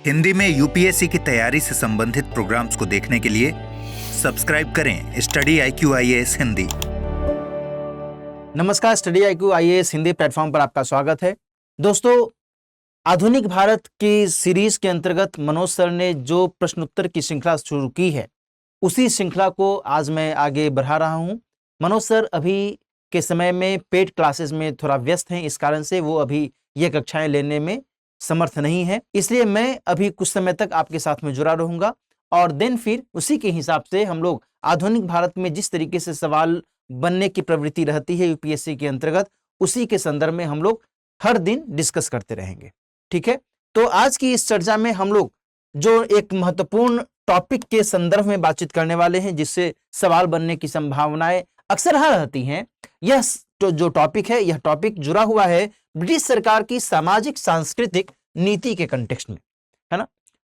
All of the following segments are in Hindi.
हिंदी में यूपीएससी की तैयारी से संबंधित प्रोग्राम्स को देखने के लिए सब्सक्राइब करें स्टडी IQ IAS हिंदी। नमस्कार, study IQ IAS Hindi platform पर आपका स्वागत है। दोस्तों, आधुनिक भारत की सीरीज के अंतर्गत मनोज सर ने जो प्रश्नोत्तर की श्रृंखला शुरू की है, उसी श्रृंखला को आज मैं आगे बढ़ा रहा हूं। मनोज सर अभी के समय में पेड क्लासेस में थोड़ा व्यस्त हैं, इस कारण से वो अभी ये कक्षाएं लेने में समर्थ नहीं है। इसलिए मैं अभी कुछ समय तक आपके साथ में जुड़ा रहूंगा और देन फिर उसी के हिसाब से हम लोग आधुनिक भारत में जिस तरीके से सवाल बनने की प्रवृत्ति रहती है यूपीएससी के अंतर्गत, उसी के संदर्भ में हम लोग हर दिन डिस्कस करते रहेंगे। ठीक है, तो आज की इस चर्चा में हम लोग जो एक महत्वपूर्ण टॉपिक के संदर्भ में बातचीत करने वाले हैं, जिससे सवाल बनने की संभावनाएं अक्सर रहती हैं। यह जो टॉपिक है, यह टॉपिक जुड़ा हुआ है ब्रिटिश सरकार की सामाजिक सांस्कृतिक नीति के कंटेक्स्ट में, है ना।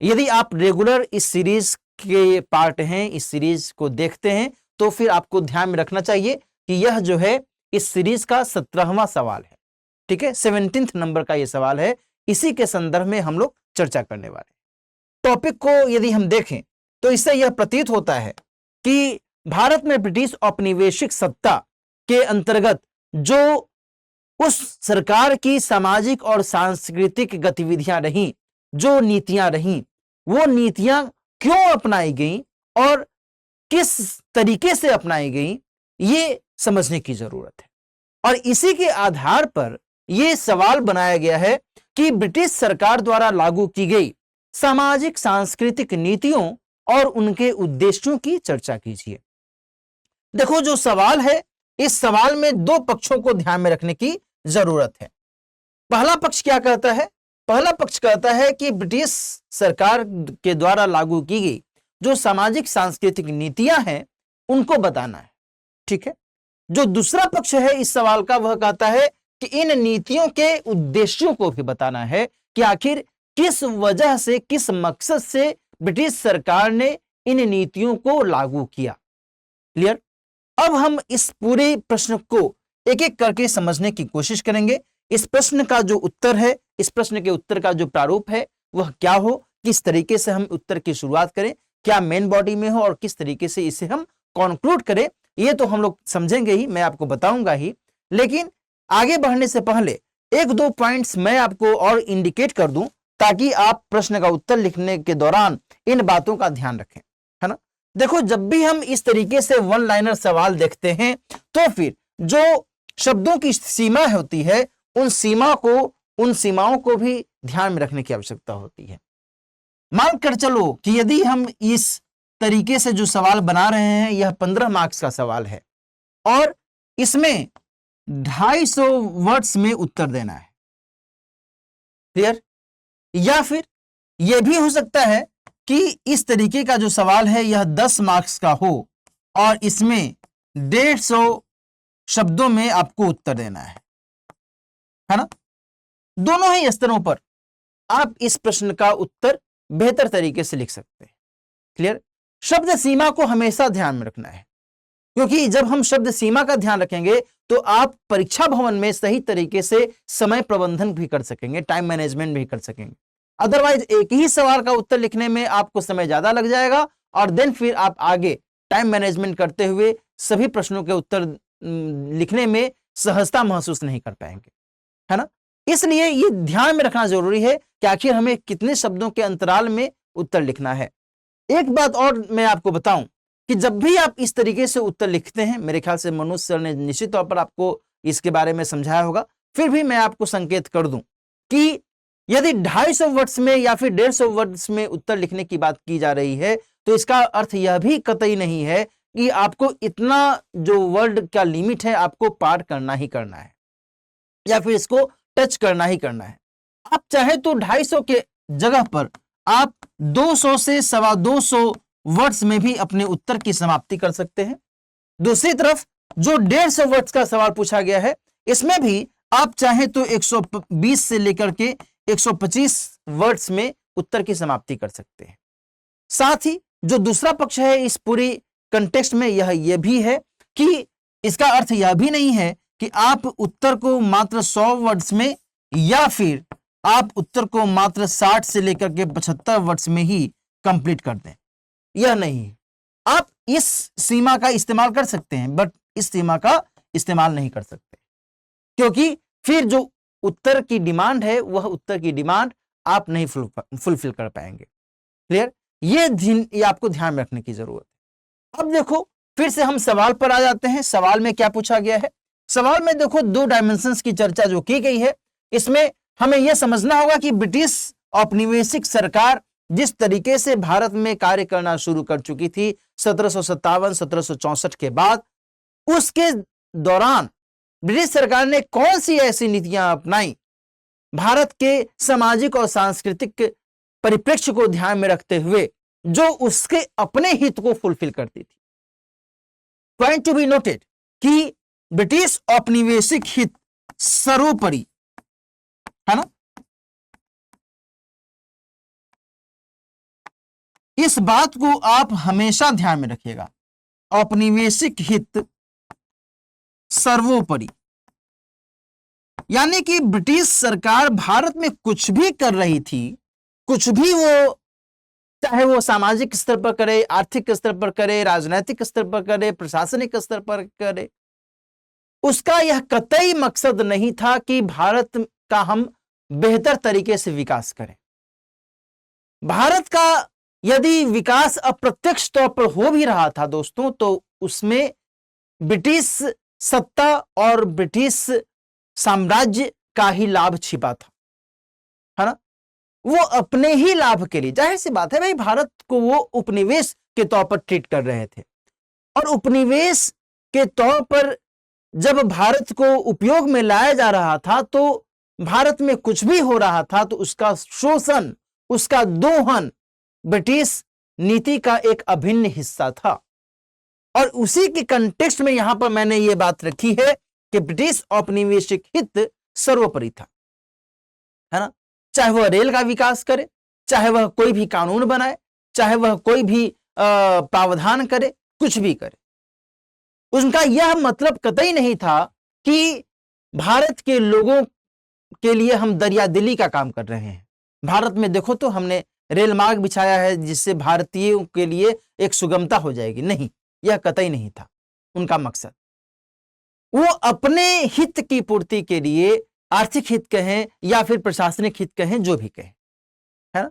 यदि आप रेगुलर इस सीरीज के पार्ट हैं, इस सीरीज को देखते हैं, तो फिर आपको ध्यान में रखना चाहिए कि यह जो है इस सीरीज का 17वां सवाल है। ठीक है, 17th नंबर का यह सवाल है। इसी के संदर्भ में हम लोग चर्चा करने वाले हैं। टॉपिक को यदि हम देखें तो इससे यह प्रतीत होता है कि भारत में ब्रिटिश औपनिवेशिक सत्ता के अंतर्गत जो उस सरकार की सामाजिक और सांस्कृतिक गतिविधियां रहीं, जो नीतियां रहीं, वो नीतियां क्यों अपनाई गईं और किस तरीके से अपनाई गईं, ये समझने की जरूरत है। और इसी के आधार पर यह सवाल बनाया गया है कि ब्रिटिश सरकार द्वारा लागू की गई सामाजिक सांस्कृतिक नीतियों और उनके उद्देश्यों की चर्चा कीजिए। देखो, जो सवाल है, इस सवाल में दो पक्षों को ध्यान में रखने की जरूरत है। पहला पक्ष क्या कहता है? पहला पक्ष कहता है कि ब्रिटिश सरकार के द्वारा लागू की गई जो सामाजिक सांस्कृतिक नीतियां हैं, उनको बताना है। ठीक है। जो दूसरा पक्ष है इस सवाल का, वह कहता है कि इन नीतियों के उद्देश्यों को भी बताना है कि आखिर किस वजह से, किस मकसद से ब्रिटिश सरकार ने इन नीतियों को लागू किया। क्लियर? अब हम इस पूरे प्रश्न को एक एक करके समझने की कोशिश करेंगे। इस प्रश्न का जो उत्तर है, इस प्रश्न के उत्तर का जो प्रारूप है, वह क्या हो, किस तरीके से हम उत्तर की शुरुआत करें, क्या मेन बॉडी में हो और किस तरीके से इसे हम कॉन्क्लूड करें, ये तो हम लोग समझेंगे ही, मैं आपको बताऊंगा ही। लेकिन आगे बढ़ने से पहले एक दो पॉइंट्स मैं आपको और इंडिकेट कर दूं, ताकि आप प्रश्न का उत्तर लिखने के दौरान इन बातों का ध्यान रखें, है ना। देखो, जब भी हम इस तरीके से वन लाइनर सवाल देखते हैं, तो फिर जो शब्दों की सीमा होती है, उन सीमाओं को भी ध्यान में रखने की आवश्यकता होती है। मान कर चलो कि यदि हम इस तरीके से जो सवाल बना रहे हैं, यह 15 मार्क्स का सवाल है और इसमें 250 वर्ड्स में उत्तर देना है। क्लियर? या फिर यह भी हो सकता है कि इस तरीके का जो सवाल है, यह 10 मार्क्स का हो और इसमें 150 शब्दों में आपको उत्तर देना है ना। दोनों ही स्तरों पर आप इस प्रश्न का उत्तर बेहतर तरीके से लिख सकते हैं। क्लियर? शब्द सीमा को हमेशा ध्यान में रखना है, क्योंकि जब हम शब्द सीमा का ध्यान रखेंगे तो आप परीक्षा भवन में सही तरीके से समय प्रबंधन भी कर सकेंगे, टाइम मैनेजमेंट भी कर सकेंगे। अदरवाइज एक ही सवाल का उत्तर लिखने में आपको समय ज्यादा लग जाएगा और देन फिर आप आगे टाइम मैनेजमेंट करते हुए सभी प्रश्नों के उत्तर लिखने में सहजता महसूस नहीं कर पाएंगे, है ना। इसलिए ये ध्यान में रखना जरूरी है कि आखिर हमें कितने शब्दों के अंतराल में उत्तर लिखना है। एक बात और मैं आपको बताऊं कि जब भी आप इस तरीके से उत्तर लिखते हैं, मेरे ख्याल से मनोज सर ने निश्चित तौर पर आपको इसके बारे में समझाया होगा, फिर भी मैं आपको संकेत कर दूं कि यदि 250 वर्ड्स में या फिर 150 वर्ड्स में उत्तर लिखने की बात की जा रही है, तो इसका अर्थ यह भी कतई नहीं है कि आपको इतना जो वर्ड का लिमिट है आपको पार करना ही करना है या फिर इसको टच करना ही करना है। आप चाहे तो 250 के जगह पर आप 200 से 225 वर्ड्स में भी अपने उत्तर की समाप्ति कर सकते हैं। दूसरी तरफ जो 150 वर्ड्स का सवाल पूछा गया है, इसमें भी आप चाहे तो 120 से लेकर के 125 वर्ड्स में उत्तर की समाप्ति कर सकते हैं। साथ ही जो दूसरा पक्ष है इस पूरी कंटेक्स्ट में, यह भी है कि इसका अर्थ यह भी नहीं है कि आप उत्तर को मात्र 100 वर्ड्स में या फिर आप उत्तर को मात्र 60 से लेकर के 75 वर्ष में ही कंप्लीट कर दें। यह नहीं, आप इस सीमा का इस्तेमाल कर सकते हैं, बट इस सीमा का इस्तेमाल नहीं कर सकते, क्योंकि फिर जो उत्तर की डिमांड है वह उत्तर की डिमांड आप नहीं फुलफिल कर पाएंगे। क्लियर? ये आपको ध्यान में रखने की जरूरत है। अब देखो, फिर से हम सवाल पर आ जाते हैं। सवाल में क्या पूछा गया है? सवाल में देखो 2 डायमेंशंस की चर्चा जो की गई है, इसमें हमें यह समझना होगा कि ब्रिटिश औपनिवेशिक सरकार जिस तरीके से भारत में कार्य करना शुरू कर चुकी थी 1757-1764 के बाद, उसके दौरान ब्रिटिश सरकार ने कौन सी ऐसी नीतियां अपनाई भारत के सामाजिक और सांस्कृतिक परिप्रेक्ष्य को ध्यान में रखते हुए, जो उसके अपने हित को फुलफिल करती थी। पॉइंट टू बी नोटेड कि ब्रिटिश औपनिवेशिक हित सर्वोपरि है ना, इस बात को आप हमेशा ध्यान में रखिएगा। औपनिवेशिक हित सर्वोपरि, यानी कि ब्रिटिश सरकार भारत में कुछ भी कर रही थी, कुछ भी वो, चाहे वो सामाजिक स्तर पर करे, आर्थिक स्तर पर करे, राजनीतिक स्तर पर करे, प्रशासनिक स्तर पर करे, उसका यह कतई मकसद नहीं था कि भारत का हम बेहतर तरीके से विकास करें। भारत का यदि विकास अप्रत्यक्ष तौर पर हो भी रहा था दोस्तों, तो उसमें ब्रिटिश सत्ता और ब्रिटिश साम्राज्य का ही लाभ छिपा था, है ना। वो अपने ही लाभ के लिए, जाहिर सी बात है भाई, भारत को वो उपनिवेश के तौर पर ट्रीट कर रहे थे, और उपनिवेश के तौर पर जब भारत को उपयोग में लाया जा रहा था, तो भारत में कुछ भी हो रहा था तो उसका शोषण, उसका दोहन ब्रिटिश नीति का एक अभिन्न हिस्सा था। और उसी के कंटेक्स्ट में यहां पर मैंने ये बात रखी है कि ब्रिटिश औपनिवेशिक हित सर्वोपरि था, है ना। चाहे वह रेल का विकास करे, चाहे वह कोई भी कानून बनाए, चाहे वह कोई भी प्रावधान करे, कुछ भी करे, उनका यह मतलब कतई नहीं था कि भारत के लोगों के लिए हम दरिया दिली का काम कर रहे हैं। भारत में देखो तो हमने रेल मार्ग बिछाया है जिससे भारतीयों के लिए एक सुगमता हो जाएगी, नहीं, यह कतई नहीं था उनका मकसद। वो अपने हित की पूर्ति के लिए, आर्थिक हित कहें या फिर प्रशासनिक हित कहें, जो भी कहें, है ना।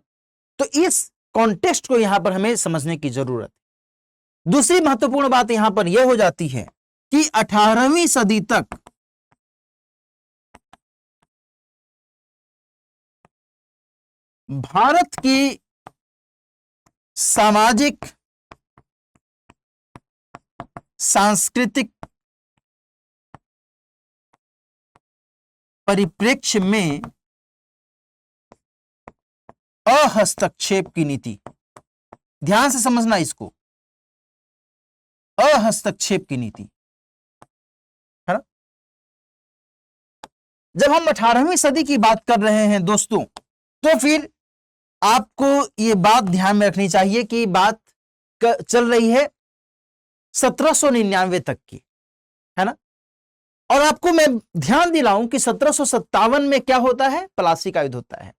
तो इस कॉन्टेक्स्ट को यहां पर हमें समझने की जरूरत है। दूसरी महत्वपूर्ण बात यहां पर यह हो जाती है कि 18वीं सदी तक भारत की सामाजिक, सांस्कृतिक परिप्रेक्ष्य में अहस्तक्षेप की नीति, ध्यान से समझना इसको, अहस्तक्षेप की नीति, है ना। जब हम 18वीं सदी की बात कर रहे हैं दोस्तों, तो फिर आपको ये बात ध्यान में रखनी चाहिए कि बात चल रही है 1799 तक की, है ना। और आपको मैं ध्यान दिलाऊं कि 1757 में क्या होता है, प्लासी का युद्ध होता है,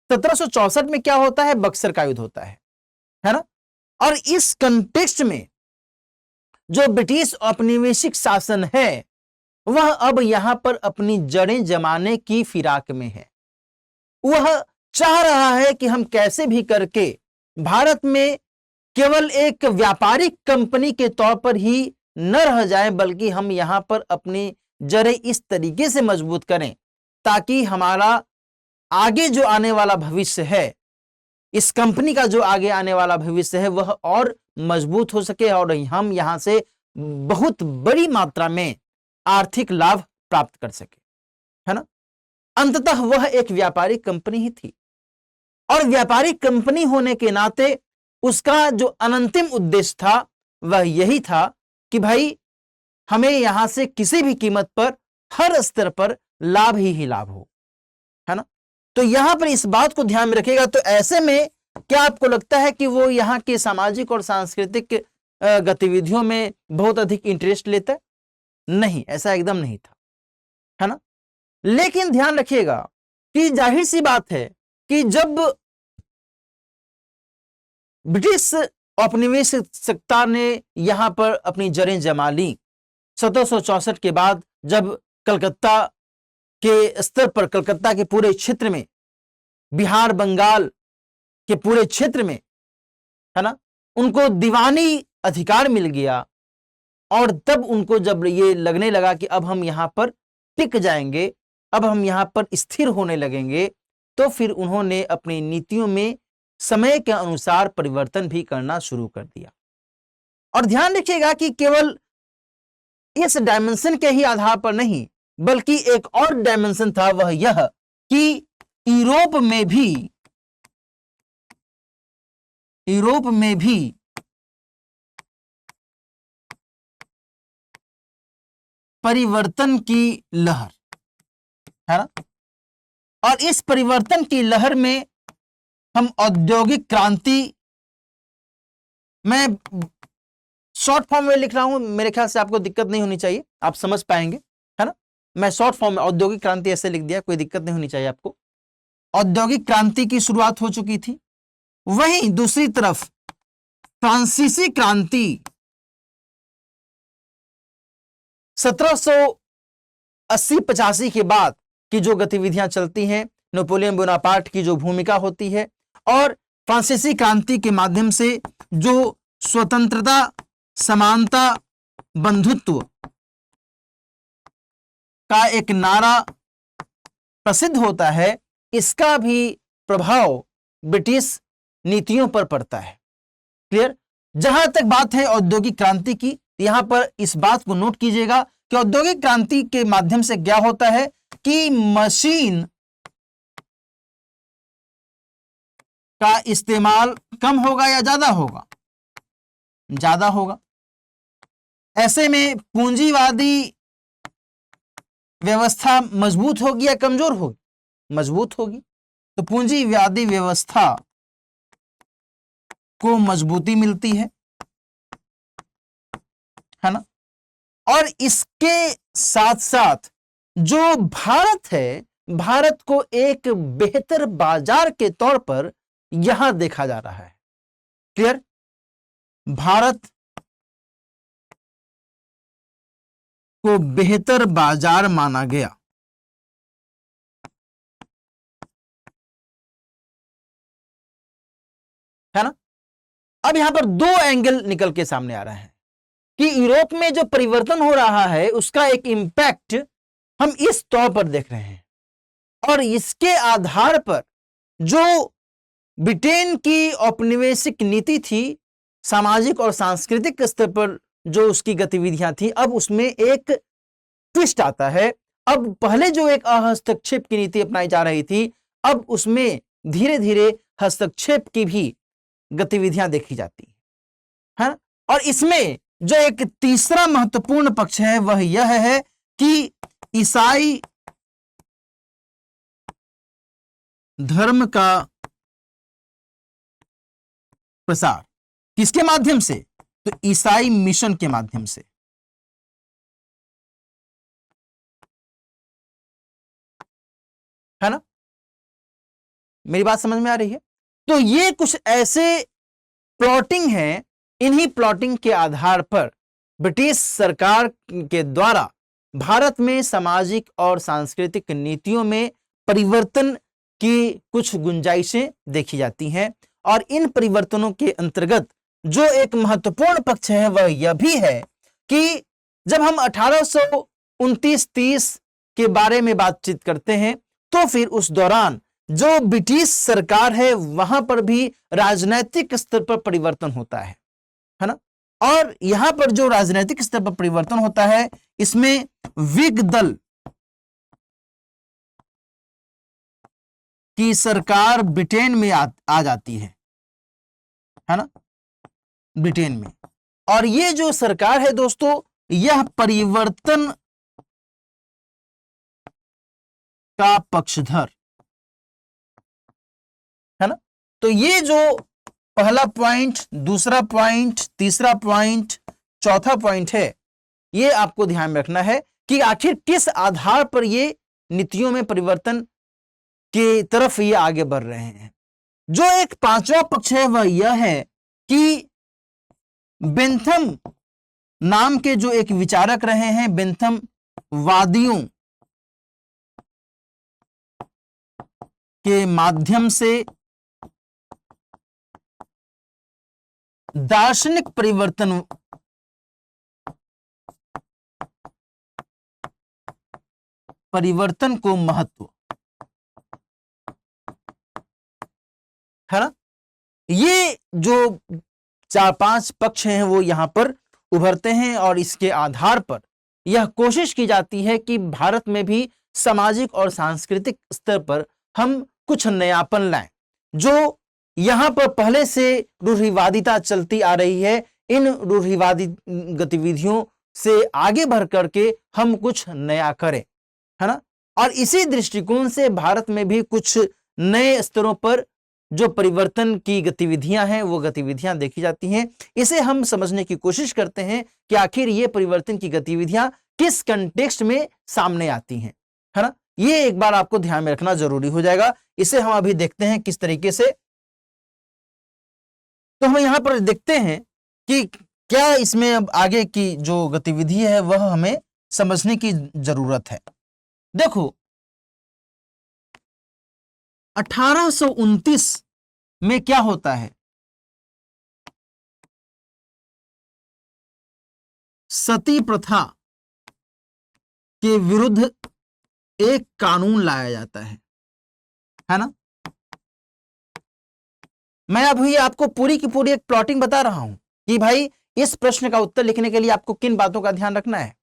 1764 में क्या होता है, बक्सर का युद्ध होता है ना। और इस कंटेक्स्ट में जो ब्रिटिश औपनिवेशिक शासन है वह अब यहां पर अपनी जड़ें जमाने की फिराक में है। वह चाह रहा है कि हम कैसे भी करके भारत में केवल एक व्यापारिक कंपनी के तौर पर ही न रह जाएं, बल्कि हम यहां पर अपनी जड़ें इस तरीके से मजबूत करें ताकि हमारा आगे जो आने वाला भविष्य है, इस कंपनी का जो आगे आने वाला भविष्य है, वह और मजबूत हो सके और हम यहां से बहुत बड़ी मात्रा में आर्थिक लाभ प्राप्त कर सके, है ना। अंततः वह एक व्यापारिक कंपनी ही थी, और व्यापारिक कंपनी होने के नाते उसका जो अनंतिम उद्देश्य था वह यही था कि भाई हमें यहां से किसी भी कीमत पर, हर स्तर पर लाभ ही लाभ हो, है ना। तो यहां पर इस बात को ध्यान में रखिएगा। तो ऐसे में क्या आपको लगता है कि वो यहां के सामाजिक और सांस्कृतिक गतिविधियों में बहुत अधिक इंटरेस्ट लेता है? नहीं, ऐसा एकदम नहीं था, है ना। लेकिन ध्यान रखिएगा कि जाहिर सी बात है कि जब ब्रिटिश औपनिवेशिकता ने यहां पर अपनी जड़ें जमा ली 1764 के बाद, जब कलकत्ता के स्तर पर, कलकत्ता के पूरे क्षेत्र में, बिहार बंगाल के पूरे क्षेत्र में, है ना, उनको दीवानी अधिकार मिल गया, और तब उनको जब ये लगने लगा कि अब हम यहां पर टिक जाएंगे, अब हम यहां पर स्थिर होने लगेंगे, तो फिर उन्होंने अपनी नीतियों में समय के अनुसार परिवर्तन भी करना शुरू कर दिया। और ध्यान रखिएगा कि केवल इस डायमेंशन के ही आधार पर नहीं, बल्कि एक और डायमेंशन था, वह यह कि यूरोप में भी परिवर्तन की लहर, है ना, और इस परिवर्तन की लहर में हम औद्योगिक क्रांति, मैं शॉर्ट फॉर्म में लिख रहा हूं, मेरे ख्याल से आपको दिक्कत नहीं होनी चाहिए, आप समझ पाएंगे, है ना। मैं शॉर्ट फॉर्म में औद्योगिक क्रांति ऐसे लिख दिया, कोई दिक्कत नहीं होनी चाहिए आपको। औद्योगिक क्रांति की शुरुआत हो चुकी थी। वहीं दूसरी तरफ फ्रांसीसी क्रांति 1780-85 के बाद की जो गतिविधियां चलती हैं, नेपोलियन बोनापार्ट की जो भूमिका होती है, और फ्रांसीसी क्रांति के माध्यम से जो स्वतंत्रता, समानता, बंधुत्व का एक नारा प्रसिद्ध होता है, इसका भी प्रभाव ब्रिटिश नीतियों पर पड़ता है। क्लियर? जहां तक बात है औद्योगिक क्रांति की, यहां पर इस बात को नोट कीजिएगा कि औद्योगिक क्रांति के माध्यम से क्या होता है कि मशीन का इस्तेमाल कम होगा या ज्यादा होगा? ज्यादा होगा। ऐसे में पूंजीवादी व्यवस्था मजबूत होगी या कमजोर होगी? मजबूत होगी। तो पूंजीवादी व्यवस्था को मजबूती मिलती है ना। और इसके साथ साथ जो भारत है, भारत को एक बेहतर बाजार के तौर पर यहां देखा जा रहा है। क्लियर? भारत को बेहतर बाजार माना गया। है ना। अब यहां पर दो एंगल निकल के सामने आ रहे हैं कि यूरोप में जो परिवर्तन हो रहा है उसका एक इंपैक्ट हम इस तौर पर देख रहे हैं, और इसके आधार पर जो ब्रिटेन की औपनिवेशिक नीति थी, सामाजिक और सांस्कृतिक स्तर पर जो उसकी गतिविधियां थी, अब उसमें एक ट्विस्ट आता है। अब पहले जो एक हस्तक्षेप की नीति अपनाई जा रही थी, अब उसमें धीरे धीरे हस्तक्षेप की भी गतिविधियां देखी जाती है। और इसमें जो एक तीसरा महत्वपूर्ण पक्ष है वह यह है कि ईसाई धर्म का प्रसार। किसके माध्यम से? तो ईसाई मिशन के माध्यम से। है ना। मेरी बात समझ में आ रही है? तो ये कुछ ऐसे प्लॉटिंग है, इन्हीं प्लॉटिंग के आधार पर ब्रिटिश सरकार के द्वारा भारत में सामाजिक और सांस्कृतिक नीतियों में परिवर्तन की कुछ गुंजाइशें देखी जाती हैं। और इन परिवर्तनों के अंतर्गत जो एक महत्वपूर्ण पक्ष है वह यह भी है कि जब हम 1829-30 के बारे में बातचीत करते हैं, तो फिर उस दौरान जो ब्रिटिश सरकार है वहां पर भी राजनीतिक स्तर पर परिवर्तन होता है ना। और यहां पर जो राजनीतिक स्तर पर परिवर्तन होता है, इसमें विग दल की सरकार ब्रिटेन में आ जाती है ना, ब्रिटेन में। और ये जो सरकार है दोस्तों, यह परिवर्तन का पक्षधर है ना। तो ये जो पहला पॉइंट, दूसरा पॉइंट, तीसरा पॉइंट, चौथा पॉइंट है, ये आपको ध्यान में रखना है कि आखिर किस आधार पर ये नीतियों में परिवर्तन की तरफ ये आगे बढ़ रहे हैं। जो एक पांचवा पक्ष है वह यह है कि बेंथम नाम के जो एक विचारक रहे हैं, बेंथम वादियों के माध्यम से दार्शनिक परिवर्तन को महत्व है ना। ये जो 4-5 पक्ष हैं वो यहां पर उभरते हैं और इसके आधार पर यह कोशिश की जाती है कि भारत में भी सामाजिक और सांस्कृतिक स्तर पर हम कुछ नयापन लाएं। जो यहां पर पहले से रूढ़िवादिता चलती आ रही है, इन रूढ़िवादी गतिविधियों से आगे बढ़ करके हम कुछ नया करें, है ना। और इसी दृष्टिकोण से भारत में भी कुछ नए स्तरों पर जो परिवर्तन की गतिविधियां हैं वो गतिविधियां देखी जाती हैं। इसे हम समझने की कोशिश करते हैं कि आखिर ये परिवर्तन की गतिविधियां किस कंटेक्स्ट में सामने आती हैं, है ना। ये एक बार आपको ध्यान में रखना जरूरी हो जाएगा। इसे हम अभी देखते हैं किस तरीके से। तो हम यहां पर देखते हैं कि क्या इसमें अब आगे की जो गतिविधि है वह हमें समझने की जरूरत है। देखो 1829 में क्या होता है, सती प्रथा के विरुद्ध एक कानून लाया जाता है ना। मैं अभी आपको पूरी की पूरी एक प्लॉटिंग बता रहा हूं कि भाई इस प्रश्न का उत्तर लिखने के लिए आपको किन बातों का ध्यान रखना है,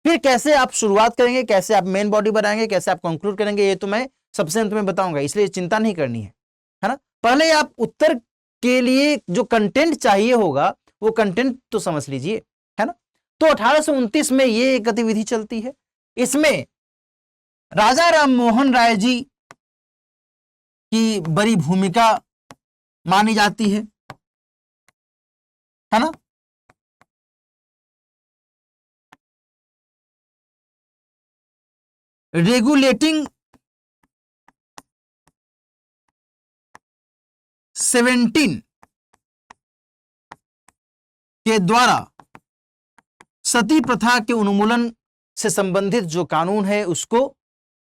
फिर कैसे आप शुरुआत करेंगे, कैसे आप मेन बॉडी बनाएंगे, कैसे आप कंक्लूड करेंगे, ये तो मैं सबसे अंत में बताऊंगा, इसलिए चिंता नहीं करनी है ना। पहले आप उत्तर के लिए जो कंटेंट चाहिए होगा वो कंटेंट तो समझ लीजिए, है ना। तो 1829 में ये एक गतिविधि चलती है। इसमें राजा राम मोहन राय जी की बड़ी भूमिका मानी जाती है ना। रेगुलेटिंग 17 के द्वारा सती प्रथा के उन्मूलन से संबंधित जो कानून है उसको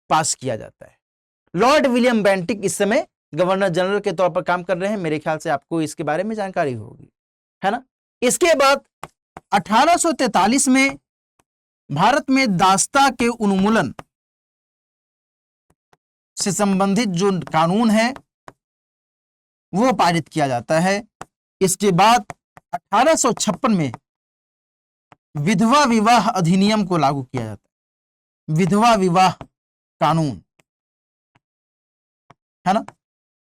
पास किया जाता है। लॉर्ड विलियम बेंटिक इस समय गवर्नर जनरल के तौर पर काम कर रहे हैं, मेरे ख्याल से आपको इसके बारे में जानकारी होगी, है ना। इसके बाद 1843 में भारत में दास्ता के उन्मूलन से संबंधित जो कानून है वो पारित किया जाता है। इसके बाद 1856 में विधवा विवाह अधिनियम को लागू किया जाता है, विधवा विवाह कानून, है ना।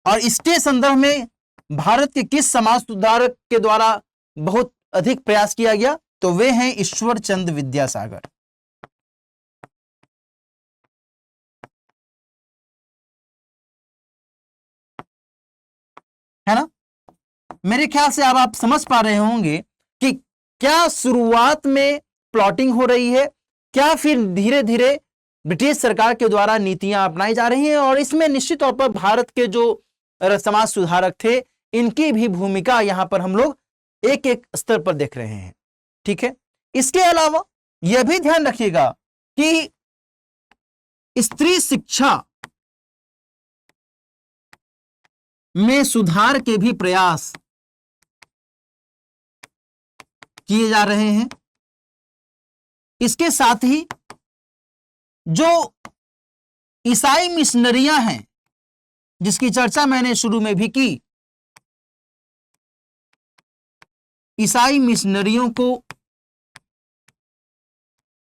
और इसके संदर्भ में भारत के किस समाज सुधारक के द्वारा बहुत अधिक प्रयास किया गया, तो वे हैं ईश्वर चंद्र विद्यासागर, है ना। मेरे ख्याल से अब आप समझ पा रहे होंगे कि क्या शुरुआत में प्लॉटिंग हो रही है, क्या फिर धीरे धीरे ब्रिटिश सरकार के द्वारा नीतियां अपनाई जा रही हैं, और इसमें निश्चित तौर पर भारत के जो समाज सुधारक थे इनकी भी भूमिका यहां पर हम लोग एक एक स्तर पर देख रहे हैं, ठीक है। इसके अलावा यह भी ध्यान रखिएगा कि स्त्री शिक्षा में सुधार के भी प्रयास किए जा रहे हैं। इसके साथ ही जो ईसाई मिशनरियां हैं जिसकी चर्चा मैंने शुरू में भी की, ईसाई मिशनरियों को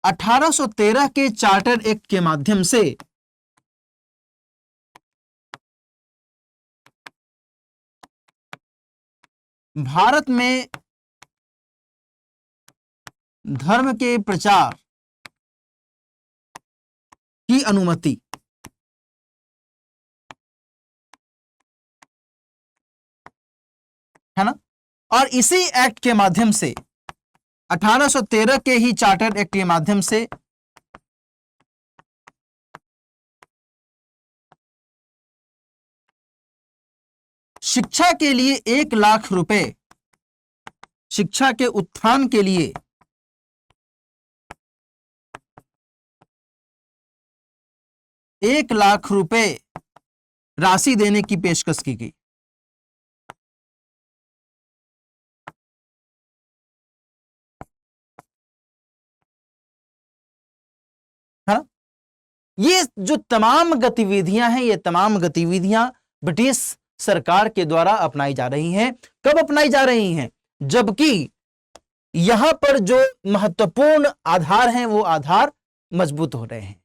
1813 के चार्टर एक्ट के माध्यम से भारत में धर्म के प्रचार की अनुमति, है ना। और इसी एक्ट के माध्यम से 1813 के ही चार्टर एक्ट के माध्यम से शिक्षा के लिए 1,00,000 रुपए, शिक्षा के उत्थान के लिए 1,00,000 रुपए राशि देने की पेशकश की गई। है ना? ये जो तमाम गतिविधियां हैं, ये तमाम गतिविधियां ब्रिटिश सरकार के द्वारा अपनाई जा रही हैं। कब अपनाई जा रही हैं? जबकि यहां पर जो महत्वपूर्ण आधार हैं वो आधार मजबूत हो रहे हैं,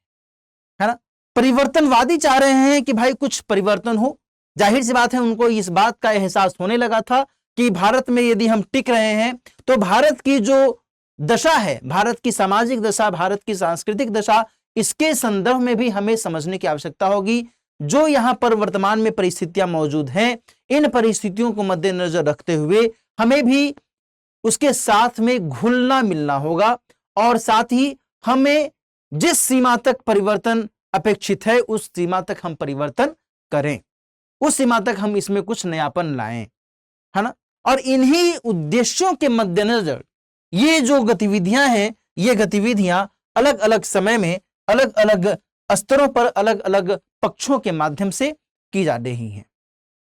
है ना? परिवर्तनवादी चाह रहे हैं कि भाई कुछ परिवर्तन हो। जाहिर सी बात है, उनको इस बात का एहसास होने लगा था कि भारत में यदि हम टिक रहे हैं तो भारत की जो दशा है, भारत की सामाजिक दशा, भारत की सांस्कृतिक दशा, इसके संदर्भ में भी हमें समझने की आवश्यकता होगी। जो यहां पर वर्तमान में परिस्थितियां मौजूद हैं, इन परिस्थितियों को मद्देनजर रखते हुए हमें भी उसके साथ में घुलना मिलना होगा और साथ ही हमें जिस सीमा तक परिवर्तन अपेक्षित है उस सीमा तक हम परिवर्तन करें, उस सीमा तक हम इसमें कुछ नयापन लाएं, है ना? और इन्हीं उद्देश्यों के मद्देनजर ये जो गतिविधियां हैं, ये गतिविधियां अलग अलग समय में अलग अलग स्तरों पर अलग अलग पक्षों के माध्यम से की जा रही हैं।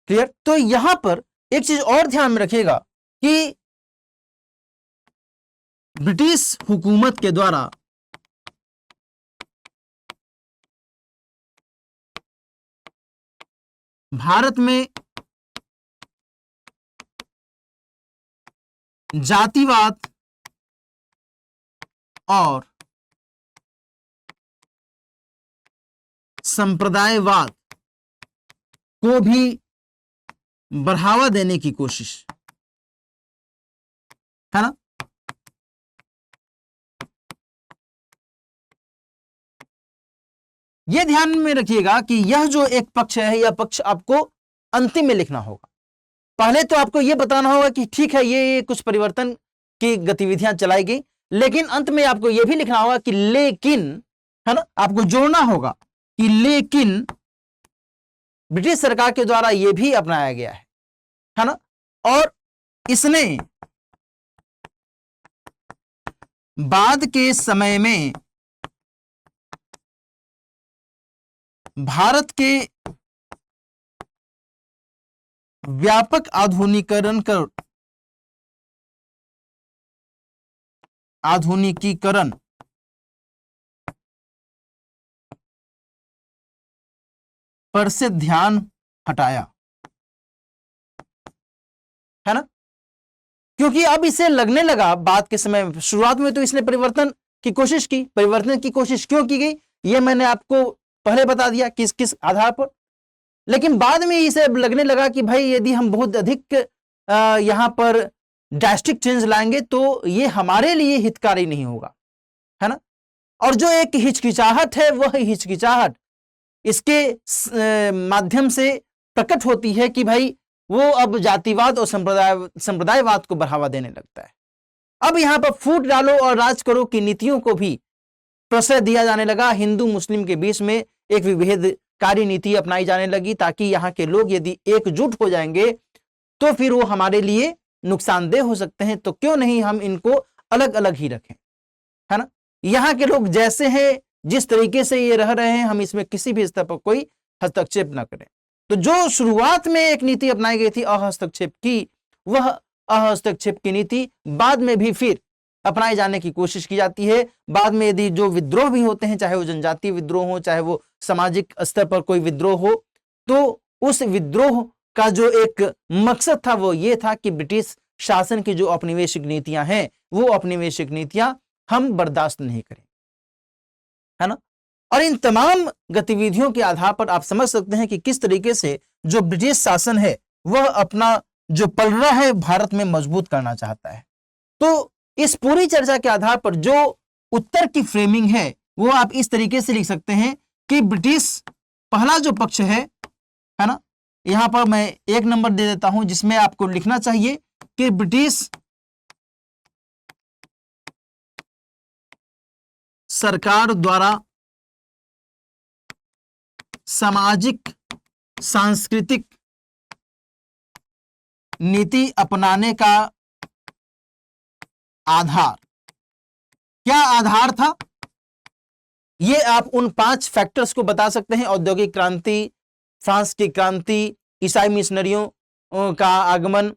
क्लियर? तो यहां पर एक चीज और ध्यान में रखिएगा कि ब्रिटिश हुकूमत के द्वारा भारत में जातिवाद और संप्रदायवाद को भी बढ़ावा देने की कोशिश, है ना? यह ध्यान में रखिएगा कि यह जो एक पक्ष है, यह पक्ष आपको अंतिम में लिखना होगा। पहले तो आपको यह बताना होगा कि ठीक है, ये कुछ परिवर्तन की गतिविधियां चलाई गई, लेकिन अंत में आपको यह भी लिखना होगा कि लेकिन, है ना? आपको जोड़ना होगा कि लेकिन ब्रिटिश सरकार के द्वारा यह भी अपनाया गया है ना? और इसने बाद के समय में भारत के व्यापक आधुनिकीकरण पर से ध्यान हटाया, है ना? क्योंकि अब इसे लगने लगा बाद के समय, शुरुआत में तो इसने परिवर्तन की कोशिश की। परिवर्तन की कोशिश क्यों की गई यह मैंने आपको पहले बता दिया, किस किस आधार पर। लेकिन बाद में इसे लगने लगा कि भाई यदि हम बहुत अधिक यहां पर ड्रास्टिक चेंज लाएंगे तो ये हमारे लिए हितकारी नहीं होगा, है ना? और जो एक हिचकिचाहट है, वह हिचकिचाहट इसके माध्यम से प्रकट होती है कि भाई वो अब जातिवाद और संप्रदायवाद को बढ़ावा देने लगता है। अब यहां पर फूट डालो और राज करो की नीतियों को भी प्रश्रय दिया जाने लगा। हिंदू मुस्लिम के बीच में एक विभेदकारी नीति अपनाई जाने लगी, ताकि यहां के लोग यदि एकजुट हो जाएंगे तो फिर वो हमारे लिए नुकसानदेह हो सकते हैं, तो क्यों नहीं हम इनको अलग अलग ही रखें, है ना? यहां के लोग जैसे हैं, जिस तरीके से ये रह रहे हैं, हम इसमें किसी भी स्तर पर कोई हस्तक्षेप न करें। तो जो शुरुआत में एक नीति अपनाई गई थी अहस्तक्षेप की, वह अहस्तक्षेप की नीति बाद में भी फिर अपनाए जाने की कोशिश की जाती है। बाद में यदि जो विद्रोह भी होते हैं, चाहे वो जनजातीय विद्रोह हो, चाहे वो सामाजिक स्तर पर कोई विद्रोह हो, तो उस विद्रोह का जो एक मकसद था वो ये था कि ब्रिटिश शासन की जो औपनिवेशिक नीतियां हैं, वो औपनिवेशिक नीतियां हम बर्दाश्त नहीं करें, है ना? और इन तमाम गतिविधियों के आधार पर आप समझ सकते हैं कि किस तरीके से जो ब्रिटिश शासन है वह अपना जो पलड़ा है भारत में मजबूत करना चाहता है। तो इस पूरी चर्चा के आधार पर जो उत्तर की फ्रेमिंग है वो आप इस तरीके से लिख सकते हैं कि ब्रिटिश पहला जो पक्ष है ना, यहां पर मैं 1 नंबर दे देता हूं, जिसमें आपको लिखना चाहिए कि ब्रिटिश सरकार द्वारा सामाजिक, सांस्कृतिक नीति अपनाने का आधार, क्या आधार था? ये आप उन 5 फैक्टर्स को बता सकते हैं। औद्योगिक क्रांति, फ्रांस की क्रांति, ईसाई मिशनरियों का आगमन,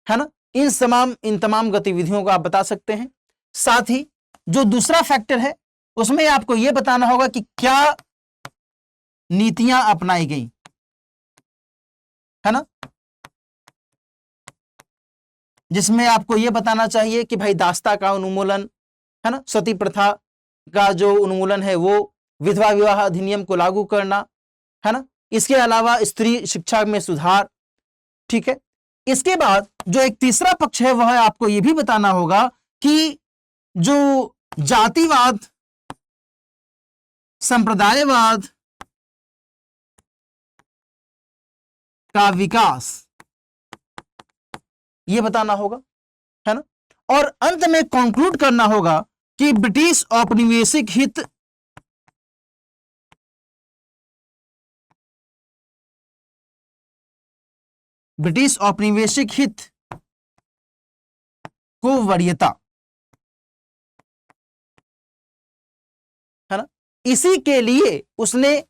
है ना, इन तमाम गतिविधियों को आप बता सकते हैं। साथ ही जो दूसरा फैक्टर है उसमें आपको यह बताना होगा कि क्या नीतियां अपनाई गई, है ना, जिसमें आपको यह बताना चाहिए कि भाई दास्ता का उन्मूलन, है ना, सती प्रथा का जो उन्मूलन है वो, विधवा विवाह अधिनियम को लागू करना, है ना, इसके अलावा स्त्री शिक्षा में सुधार। ठीक है, इसके बाद जो एक तीसरा पक्ष है वह आपको यह भी बताना होगा कि जो जातिवाद, संप्रदायवाद का विकास, यह बताना होगा, है ना, और अंत में कंक्लूड करना होगा कि ब्रिटिश औपनिवेशिक हित को वरीयता, है ना, इसी के लिए उसने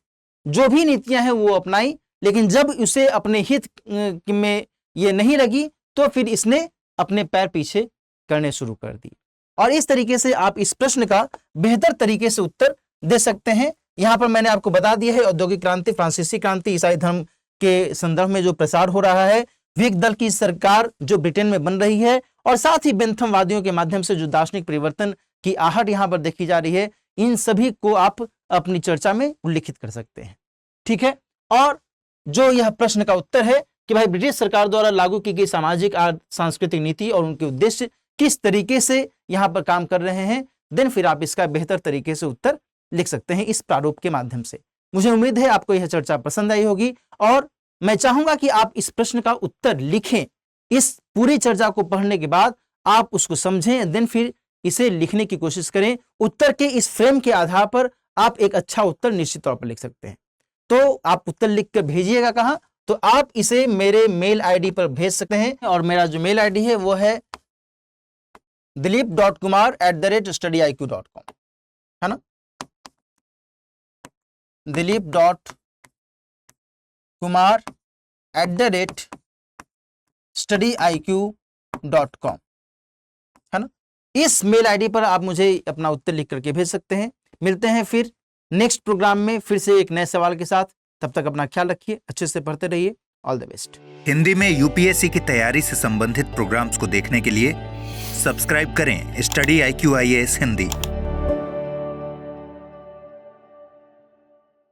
जो भी नीतियां हैं वो अपनाई, लेकिन जब उसे अपने हित में ये नहीं लगी तो फिर इसने अपने पैर पीछे करने शुरू कर दी। और इस तरीके से आप इस प्रश्न का बेहतर तरीके से उत्तर दे सकते हैं। यहां पर मैंने आपको बता दिया है औद्योगिक क्रांति, फ्रांसीसी क्रांति, ईसाई धर्म के संदर्भ में जो प्रसार हो रहा है, व्हिग दल की सरकार जो ब्रिटेन में बन रही है, और साथ ही बेंथमवादियों के माध्यम से जो दार्शनिक परिवर्तन की आहट यहां पर देखी जा रही है, इन सभी को आप अपनी चर्चा में उल्लेखित कर सकते हैं। ठीक है, और जो यह प्रश्न का उत्तर है कि भाई ब्रिटिश सरकार द्वारा लागू की गई सामाजिक सांस्कृतिक नीति और उनके उद्देश्य किस तरीके से यहां पर काम कर रहे हैं, देन फिर आप इसका बेहतर तरीके से उत्तर लिख सकते हैं इस प्रारूप के माध्यम से। मुझे उम्मीद है आपको यह चर्चा पसंद आई होगी, और मैं चाहूंगा कि आप इस प्रश्न का उत्तर लिखें। इस पूरी चर्चा को पढ़ने के बाद आप उसको समझें, देन फिर इसे लिखने की कोशिश करें। उत्तर के इस फ्रेम के आधार पर आप एक अच्छा उत्तर निश्चित तौर पर लिख सकते हैं। तो आप उत्तर लिख कर भेजिएगा कहां? तो आप इसे मेरे मेल आईडी पर भेज सकते हैं, और मेरा जो मेल आईडी है वो है dilip.kumar@studiiq.com, है ना, dilip.kumar@studiiq.com, है ना। इस मेल आईडी पर आप मुझे अपना उत्तर लिख करके भेज सकते हैं। मिलते हैं फिर नेक्स्ट प्रोग्राम में फिर से एक नए सवाल के साथ। तब तक अपना ख्याल रखिए, अच्छे से पढ़ते रहिए। All the best. हिंदी में यूपीएससी की तैयारी से संबंधित प्रोग्राम्स को देखने के लिए सब्सक्राइब करें स्टडी IQ IAS हिंदी।